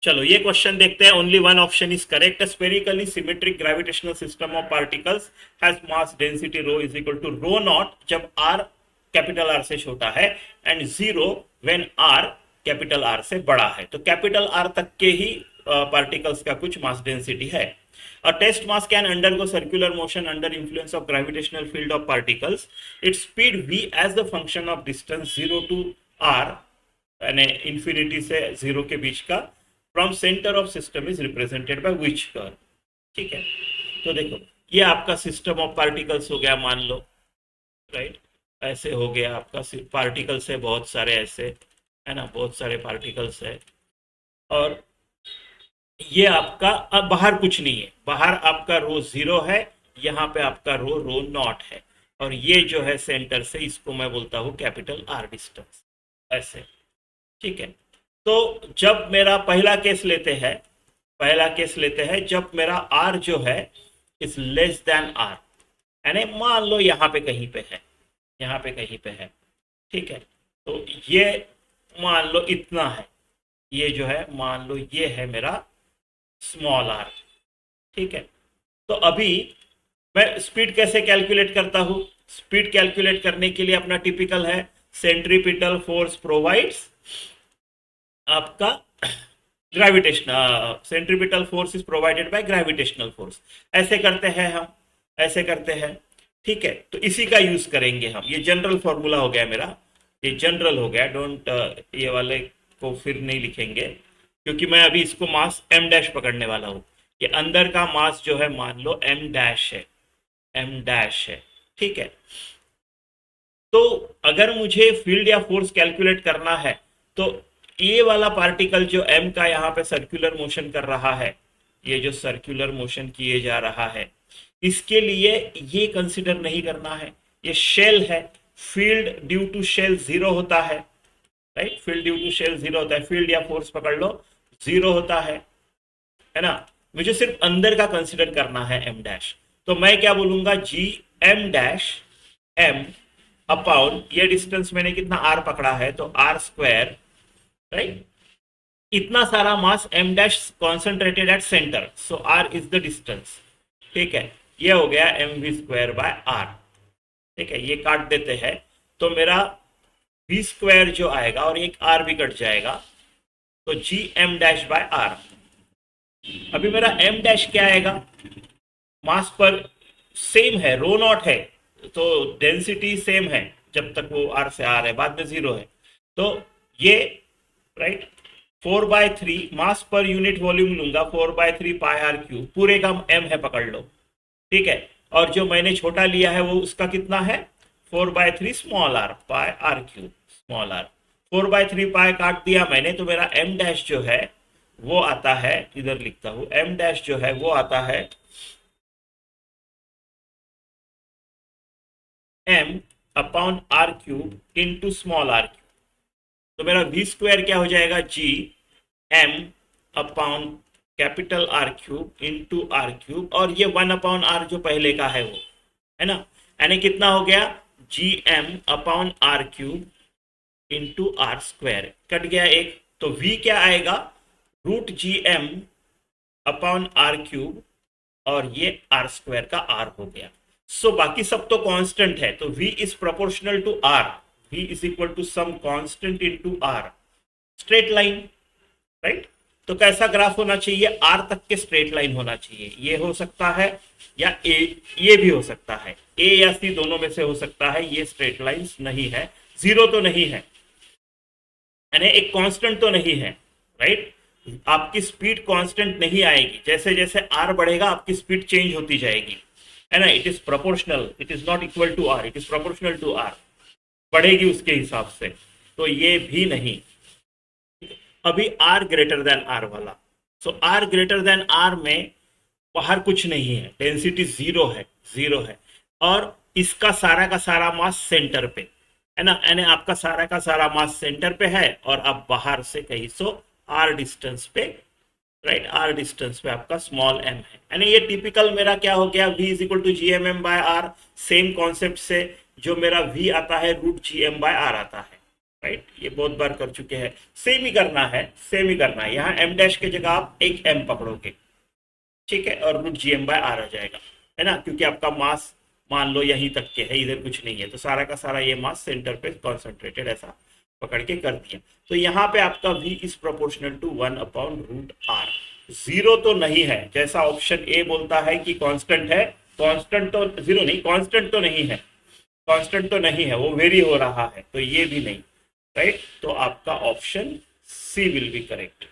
चलो ये क्वेश्चन देखते हैं। Only one option is correct. Spherically symmetric gravitational system of particles has mass density rho is equal to rho naught जब R capital R से छोटा है and zero when R capital R से बड़ा है। तो कैपिटल आर तक के ही पार्टिकल्स का कुछ मास डेंसिटी है। A test mass can undergo circular motion under influence of gravitational field of particles. Its speed v as the function of distance 0 to r यानी इंफिनिटी से 0 के बीच का from centre of system is represented by which curve. ठीक है, तो देखो ये आपका सिस्टम ऑफ पार्टिकल्स हो गया, मान लो, राइट। ऐसे हो गया आपका पार्टिकल्स है बहुत सारे, ऐसे है ना, बहुत सारे पार्टिकल्स है। और ये आपका अब बाहर कुछ नहीं है, बाहर आपका रो 0 है, यहाँ पे आपका रो नॉट है, और ये जो है सेंटर से, इसको मैं बोलता हूँ कैपिटल आर डिस्टेंस, ऐसे। ठीक है, तो जब मेरा पहला केस लेते हैं, जब मेरा आर जो है इज लेस देन आर, यानी मान लो यहाँ पे कहीं पे है, यहाँ पे कहीं पे है। ठीक है, तो ये मान लो इतना है, ये जो है मान लो ये है मेरा स्मॉल आर। ठीक है, तो अभी मैं स्पीड कैसे कैलकुलेट करता हूँ? स्पीड कैलकुलेट करने के लिए अपना टिपिकल है, सेंट्रीपिटल फोर्स प्रोवाइड्स आपका gravitational, centripetal force is provided by gravitational force. ऐसे करते हैं हम, ऐसे करते हैं। ठीक है, तो इसी का यूज करेंगे हम। ये जनरल फॉर्मूला हो गया मेरा, ये जनरल हो गया, डोंट ये वाले को फिर नहीं लिखेंगे, क्योंकि मैं अभी इसको मास m डैश पकड़ने वाला हूँ। ये अंदर का मास जो है मान लो m डैश है, m डैश है। ठीक है, तो अगर मुझे फील्ड या फोर्स कैलकुलेट करना है, तो ये वाला पार्टिकल जो m का यहाँ पे सर्कुलर मोशन कर रहा है, ये जो सर्कुलर मोशन किए जा रहा है, इसके लिए ये कंसिडर नहीं करना है। ये शेल है, फील्ड ड्यू टू शेल 0 होता है, right. Field due to shell 0 होता है, फील्ड या फोर्स पकड़ लो 0 होता है ना। मुझे सिर्फ अंदर का कंसिडर करना है m डैश, तो मैं क्या बोलूंगा, जी m डैश m अपॉन ये डिस्टेंस मैंने कितना r पकड़ा है, तो r स्क्वायर, राइट। इतना सारा मास m dash concentrated at centre, so r is the distance. ठीक है, ये हो गया mv स्क्वायर बाय r। ठीक है, ये काट देते हैं, तो मेरा v स्क्वायर जो आएगा और एक r भी कट जाएगा, तो जी m डैश बाय r। अभी मेरा m डैश क्या आएगा, मास पर सेम है, रो नॉट है, तो डेंसिटी सेम है जब तक वो r से r है, बाद में 0 है। तो ये राइट 4/3 मास पर यूनिट वॉल्यूम लूंगा, 4/3 पाई आर क्यूब, पूरे का m है पकड़ लो। ठीक है, और जो मैंने छोटा लिया है वो उसका कितना है, 4/3 small R pi R cube small R. 4/3 pi काट दिया मैंने, तो मेरा m डैश जो है वो आता है, इधर लिखता हूं, m डैश जो है वो आता है m upon R cube into small R cube. तो मेरा v स्क्वायर क्या हो जाएगा, G m upon capital R cube into R cube, और ये 1 अपॉन आर जो पहले का है वो, है ना, यानी कितना हो गया, G m upon R cube into R square, कट गया एक, तो v क्या आएगा, root G M upon R cube, और ये आर स्क्वायर का आर हो गया। सो बाकी सब तो कांस्टेंट है, तो v is proportional to r, v is equal to some constant into r, straight line, right. तो कैसा ग्राफ होना चाहिए, r तक के स्ट्रेट लाइन होना चाहिए। ये हो सकता है या a, ये भी हो सकता है, a या c दोनों में से हो सकता है। ये स्ट्रेट लाइन नहीं है, 0 तो नहीं है, यानी एक कांस्टेंट तो नहीं है, राइट। आपकी स्पीड कांस्टेंट नहीं आएगी, जैसे जैसे आर बढ़ेगा आपकी स्पीड चेंज होती जाएगी, है ना। It is proportional, it is not equal to R, it is proportional to R, बढ़ेगी उसके हिसाब से। तो ये भी नहीं। अभी आर ग्रेटर देन आर वाला, सो आर ग्रेटर देन आर में बाहर कुछ नहीं है, डेंसिटी 0 है, 0 है, और इसका सारा का सारा मास सेंटर पे, है ना, यानी आपका सारा का सारा मास सेंटर पे है, और अब बाहर से कहीं सो आर डिस्टेंस पे, राइट, आर डिस्टेंस पे आपका स्मॉल m है, यानी ये टिपिकल मेरा क्या हो गया, v is equal to G M M by R. Same concept से जो मेरा v आता है root G M by R आता है, राइट, ये बहुत बार कर चुके हैं। सेम ही करना है, सेम ही करना है। यहाँ m डैश की जगह आप एक m पकड़ोगे, ठीक है, और रूट gm/r आ जाएगा, है ना, क्योंकि आपका मास मान लो यहीं तक के है, इधर कुछ नहीं है, तो सारा का सारा ये मास सेंटर पे कॉन्सेंट्रेटेड ऐसा पकड़ के कर दिया। तो यहाँ पे आपका v is proportional to 1/√r। Zero तो नहीं है, जैसा ऑप्शन ए बोलता है कि कांस्टेंट है, कांस्टेंट तो जीरो नहीं, कांस्टेंट तो नहीं है, कांस्टेंट तो नहीं है, वो वेरी हो रहा है, तो ये भी नहीं, राइट। तो आपका option C will be correct.